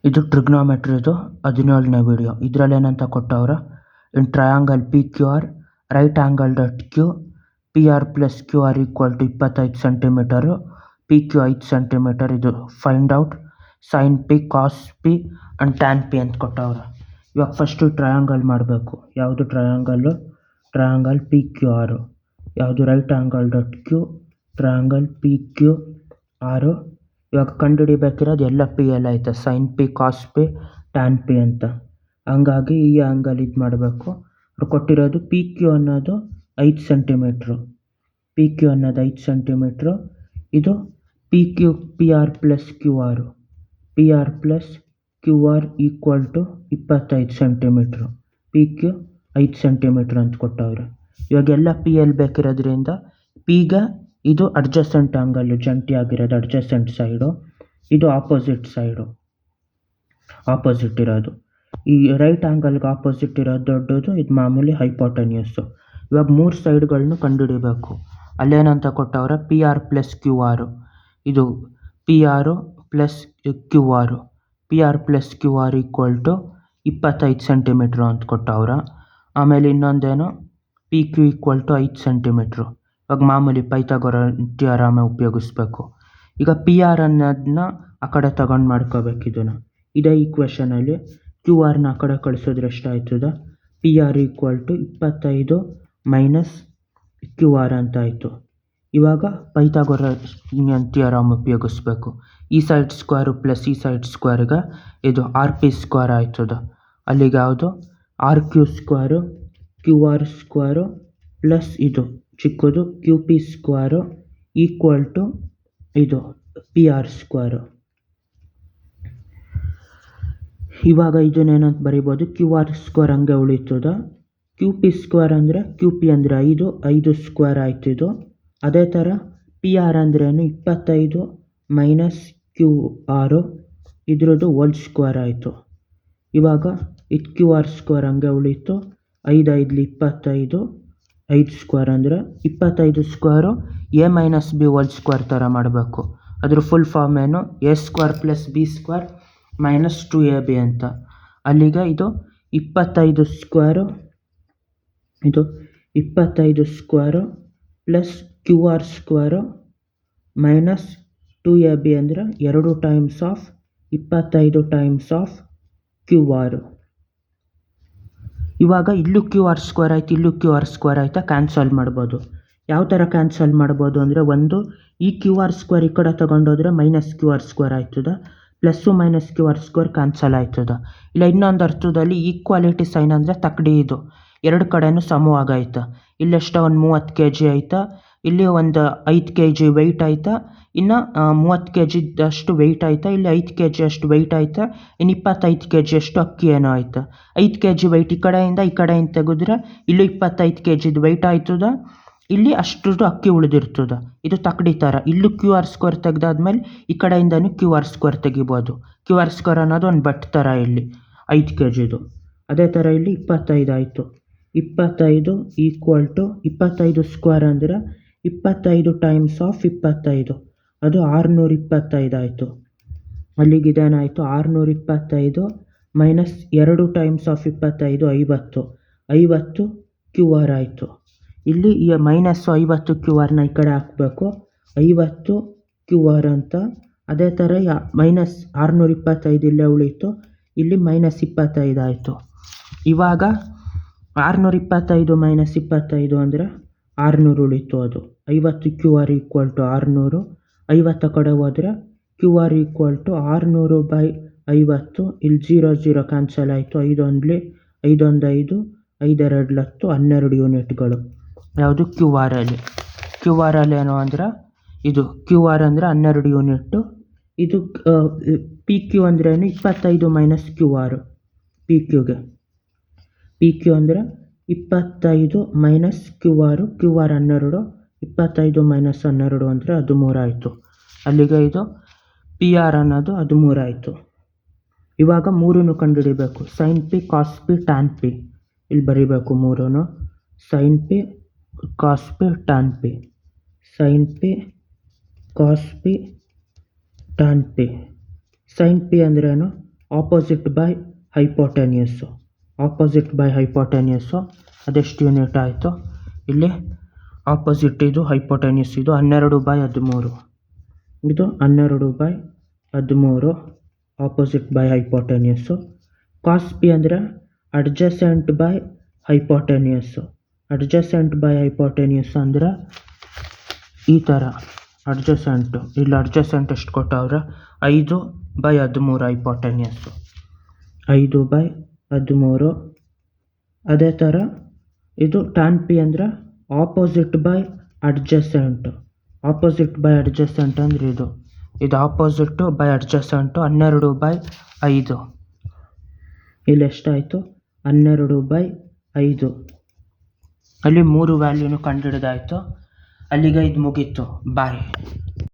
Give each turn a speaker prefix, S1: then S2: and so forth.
S1: ಇದು ಟ್ರಿಗ್ನೋಮೆಟ್ರಿದು 17ನೇ ವಿಡಿಯೋ. ಇದರಲ್ಲಿ ಏನಂತ ಕೊಟ್ಟವ್ರೆ, in triangle P Q R right angled at Q P R plus Q R equal to 25 centimetre, P Q 5 centimetre. ಇದು find out sine P cos P and tan P ಅಂತ ಕೊಟ್ಟವ್ರೆ. ಇವಾಗ first triangle ಮಾಡಬೇಕು. ಯಾವುದು triangle? Triangle P Q R. ಯಾವುದು? Right angled at Q triangle P Q R. ಇವಾಗ ಕಂಡುಹಿಡಿಬೇಕಿರೋದು ಎಲ್ಲ ಪಿ ಎಲ್ಲ ಐತೆ, sine P cos P tan P ಅಂತ. ಹಂಗಾಗಿ ಈ ಆ್ಯಂಗಲ್ ಇದು ಮಾಡಬೇಕು. ಅವ್ರು ಕೊಟ್ಟಿರೋದು ಪಿ ಕ್ಯೂ ಅನ್ನೋದು 5 ಸೆಂಟಿಮೀಟ್ರು, ಪಿ ಕ್ಯೂ ಅನ್ನೋದು 5 ಸೆಂಟಿಮೀಟ್ರು. ಇದು P Q P R plus Q R, P R plus Q R equal to 25 centimetre, P Q 5 centimetre ಅಂತ ಕೊಟ್ಟವ್ರೆ. ಇವಾಗ ಎಲ್ಲ ಪಿ ಎಲ್ಲಿ ಬೇಕಿರೋದ್ರಿಂದ ಪಿಗೆ ಇದು ಅಡ್ಜಸೆಂಟ್ ಆ್ಯಂಗಲ್ಲು, ಜಂಟಿ ಆಗಿರೋದು ಅಡ್ಜಸೆಂಟ್ ಸೈಡು, ಇದು ಆಪೋಸಿಟ್ ಸೈಡು, ಆಪೋಸಿಟ್ ಇರೋದು. ಈ ರೈಟ್ ಆ್ಯಂಗಲ್ಗೆ ಆಪೋಸಿಟ್ ಇರೋದು ದೊಡ್ಡದು, ಇದು ಮಾಮೂಲಿ ಹೈಪೋಟೆನ್ಯೂಸು. ಇವಾಗ 3 ಸೈಡ್ಗಳನ್ನು ಕಂಡುಹಿಡಿಬೇಕು. ಅಲ್ಲೇನಂತ ಕೊಟ್ಟವ್ರೆ, ಪಿ ಆರ್ ಪ್ಲಸ್ ಕ್ಯೂ ಆರು. ಇದು P R plus Q R, P R plus Q R equal to 25 centimetre ಅಂತ ಕೊಟ್ಟವ್ರೆ. ಆಮೇಲೆ ಇನ್ನೊಂದೇನು, P Q equal to 5 centimetre. ಇವಾಗ ಮಾಮೂಲಿ ಪೈಥಾಗೊರಸ್ ಥಿಯರಮ್ ಉಪಯೋಗಿಸ್ಬೇಕು. ಈಗ ಪಿ ಆರ್ ಅನ್ನೋದನ್ನ ಆ ಕಡೆ ತಗೊಂಡು ಮಾಡ್ಕೋಬೇಕು. ಇದನ್ನು ಇದೇ ಈಕ್ವೇಷನಲ್ಲಿ ಕ್ಯೂ ಆರ್ನ ಆ ಕಡೆ ಕಳಿಸಿದ್ರೆ ಎಷ್ಟಾಯ್ತದ? P R equal to 25 minus Q R ಅಂತ ಆಯಿತು. ಇವಾಗ ಪೈಥಾಗೊರಸ್ ಥಿಯರಮ್ ಉಪಯೋಗಿಸ್ಬೇಕು. ಈ ಸೈಡ್ ಸ್ಕ್ವೇರು ಪ್ಲಸ್ ಈ ಸೈಡ್ ಸ್ಕ್ವೇರ್ಗೆ ಇದು ಆರ್ ಪಿ ಸ್ಕ್ವೇರ್ ಆಯ್ತದ. ಅಲ್ಲಿಗೆ ಯಾವುದು? R Q square Q R square plus ಇದು ಚಿಕ್ಕದು Q P square equal to ಇದು ಪಿ ಆರ್ ಸ್ಕ್ವೇರು. ಇವಾಗ ಇದನ್ನೇನಂತ ಬರಿಬೋದು, ಕ್ಯೂ ಆರ್ ಸ್ಕ್ವೇರ್ ಹಂಗೆ ಉಳಿತದ. ಕ್ಯೂ ಪಿ ಸ್ಕ್ವೇರ್ ಅಂದರೆ ಕ್ಯೂ ಪಿ ಅಂದರೆ 5 ಸ್ಕ್ವೇರ್ ಆಯ್ತು ಇದು. ಅದೇ ಥರ ಪಿ ಆರ್ ಅಂದ್ರೇನು 25 ಮೈನಸ್ ಕ್ಯೂ ಆರು, ಇದ್ರದ್ದು ಹೋಲ್ ಸ್ಕ್ವೇರ್ ಆಯಿತು. ಇವಾಗ ಇದು ಕ್ಯೂ ಆರ್ ಸ್ಕ್ವೇರ್ ಹಂಗೆ ಉಳೀತು. 5 5 25, 5 ಸ್ಕ್ವೇರ್ ಅಂದರೆ 25 square a minus b whole square ಥರ ಮಾಡಬೇಕು. ಅದ್ರ ಫುಲ್ ಫಾರ್ಮ್ ಏನು? A square plus b square minus 2ab ಅಂತ. ಅಲ್ಲಿಗೆ ಇದು 25 ಸ್ಕ್ವೇರು, ಇದು 25 square plus Q R square minus 2ab ಅಂದರೆ 2 times of 25 times of Q R. ಇವಾಗ ಇಲ್ಲೂ ಕ್ಯೂ ಆರ್ ಸ್ಕ್ವೇರ್ ಆಯ್ತು, ಇಲ್ಲೂ ಕ್ಯೂ ಆರ್ ಸ್ಕ್ವೇರ್ ಆಯ್ತಾ, ಕ್ಯಾನ್ಸಲ್ ಮಾಡ್ಬೋದು. ಯಾವ ಥರ ಕ್ಯಾನ್ಸಲ್ ಮಾಡ್ಬೋದು ಅಂದರೆ, ಒಂದು ಈ ಕ್ಯೂ ಆರ್ ಸ್ಕ್ವೇರ್ ಈ ಕಡೆ ತೊಗೊಂಡೋದ್ರೆ ಮೈನಸ್ ಕ್ಯೂ ಆರ್ ಸ್ಕ್ವೇರ್ ಆಯ್ತದ, plus minus Q R square cancel ಆಯ್ತದ. ಇಲ್ಲ ಇನ್ನೊಂದು ಅರ್ಥದಲ್ಲಿ ಈಕ್ವಾಲಿಟಿ ಸೈನ್ ಅಂದರೆ ತಕ್ಕಡಿ, ಇದು 2 ಕಡೆನೂ ಸಮವಾಗೈತೆ. ಇಲ್ಲೆಷ್ಟೋ ಒಂದು 30 kg ಐತೆ, ಇಲ್ಲಿ ಒಂದು 5 kg ವೆಯ್ಟ್ ಐತೆ, ಇನ್ನು 30 kg ಅಷ್ಟು ವೆಯ್ಟ್ ಐತೆ, ಇಲ್ಲಿ 5 kg ಅಷ್ಟು ವೆಯ್ಟ್ ಐತೆ, ಇನ್ನು 25 kg ಅಷ್ಟು ಅಕ್ಕಿ ಏನೋ ಐತೆ. 5 kg ವೆಯ್ಟ್ ಈ ಕಡೆಯಿಂದ ತೆಗೆದ್ರೆ ಇಲ್ಲೂ 25 kgದು ವೆಯ್ಟ್ ಆಯ್ತದ, ಇಲ್ಲಿ ಅಷ್ಟು ಅಕ್ಕಿ ಉಳಿದಿರ್ತದ. ಇದು ತಕ್ಕಡಿ ಥರ. ಇಲ್ಲೂ ಕ್ಯೂ ಆರ್ ಸ್ಕ್ವೇರ್ ತೆಗೆದಾದ್ಮೇಲೆ ಈ ಕಡೆಯಿಂದನೂ ಕ್ಯೂ ಆರ್ ಸ್ಕ್ವೇರ್ ತೆಗಿಬೋದು. ಕ್ಯೂ ಆರ್ ಸ್ಕ್ವೇರ್ ಅನ್ನೋದು ಒಂದು ಬಟ್ ಥರ ಇಲ್ಲಿ 5 kgದು. ಅದೇ ಥರ ಇಲ್ಲಿ 25 ಆಯಿತು. 25 ಈಕ್ವಲ್ ಟು 25 ಸ್ಕ್ವೇರ್ ಅಂದರೆ 25 ಟೈಮ್ಸ್ ಆಫ್ 25, ಅದು 625 ಆಯಿತು. ಅಲ್ಲಿಗೆ ಇದೇನಾಯಿತು? 625 minus 2 times of 25 50, 50 Q R ಆಯಿತು. ಇಲ್ಲಿ ಈ ಮೈನಸ್ 50 ಕ್ಯೂ ಆರ್ನ ಈ ಕಡೆ ಹಾಕಬೇಕು, 50 ಕ್ಯೂ ಆರ್ ಅಂತ. ಅದೇ ಥರ ಮೈನಸ್ 625 ಇಲ್ಲೇ ಉಳೀತು, ಇಲ್ಲಿ ಮೈನಸ್ 25 ಆಯಿತು. ಇವಾಗ 625 ಮೈನಸ್ 25 ಅಂದರೆ 600 ಉಳೀತು. ಅದು 50 ಕ್ಯೂ ಆರ್ ಈಕ್ವಲ್ ಟು 600, 50 ಕಡೆ ಹೋದರೆ ಕ್ಯೂ ಆರ್ ಈಕ್ವಲ್ ಟು 600/50. ಇಲ್ಲಿ 0 0 ಕ್ಯಾನ್ಸಲ್ ಆಯಿತು. 5 1 5 1 5, 5 2 10, 12 ಯೂನಿಟ್ಗಳು. ಯಾವುದು? ಕ್ಯೂ ಆರಲ್ಲಿ. ಕ್ಯೂ ಆರಲ್ಲಿ ಏನು ಅಂದರೆ ಇದು ಕ್ಯೂ ಆರ್ ಅಂದರೆ 12 ಯೂನಿಟ್ಟು. ಇದು ಪಿ ಕ್ಯೂ ಅಂದ್ರೇನು? 25 minus Q R. P ಕ್ಯೂಗೆ P Q ಅಂದರೆ 25 ಮೈನಸ್ ಕ್ಯೂ ಆರು, ಕ್ಯೂ ಆರ್ 12, 25 ಮೈನಸ್ 12 ಅಂದರೆ 13 ಆಯಿತು. ಅಲ್ಲಿಗೆ ಇದು ಪಿ ಆರ್ ಅನ್ನೋದು 13 ಆಯಿತು. ಇವಾಗ 3 ಕಂಡುಹಿಡಿಬೇಕು. Sine P cos P tan P ಇಲ್ಲಿ ಬರೀಬೇಕು. 3 sine P cos P tan P, sine P cos P tan P. Sine P ಅಂದ್ರೇನು? Opposite by hypotenuse. Opposite by hypotenuse ಅದೆಷ್ಟು ಯೂನಿಟ್ ಆಯಿತು? ಇಲ್ಲಿ ಆಪೋಸಿಟ್ ಇದು ಹೈಪೋಟೆನ್ಯೂಸ್ ಇದು 12/13. ಇದು 12/13 opposite by hypotenuse. Cos P ಅಂದರೆ adjacent by hypotenuse. Adjacent by hypotenuse ಅಂದರೆ ಈ ಥರ ಅಡ್ಜಸೆಂಟು. ಇಲ್ಲಿ ಅಡ್ಜಸೆಂಟ್ ಎಷ್ಟು ಕೊಟ್ಟವ್ರೆ? 5/13 ಹೈಪೋಟೆನ್ಯೂಸು. 5/13. ಅದೇ ಥರ ಇದು ಟ್ಯಾನ್ ಪಿ ಅಂದರೆ opposite by adjacent. Opposite by adjacent ಅಂದರೆ ಇದು ಆಪೋಸಿಟ್ಟು ಬೈ ಅಡ್ಜಸೆಂಟು 12/5. ಇಲ್ಲಿ ಎಷ್ಟಾಯಿತು? 12/5. ಅಲ್ಲಿ 3 ವ್ಯಾಲ್ಯೂನು ಕಂಡುಹಿಡಿದಾಯಿತು. ಅಲ್ಲಿಗೆ ಇದು ಮುಗೀತು. ಬಾಯ್.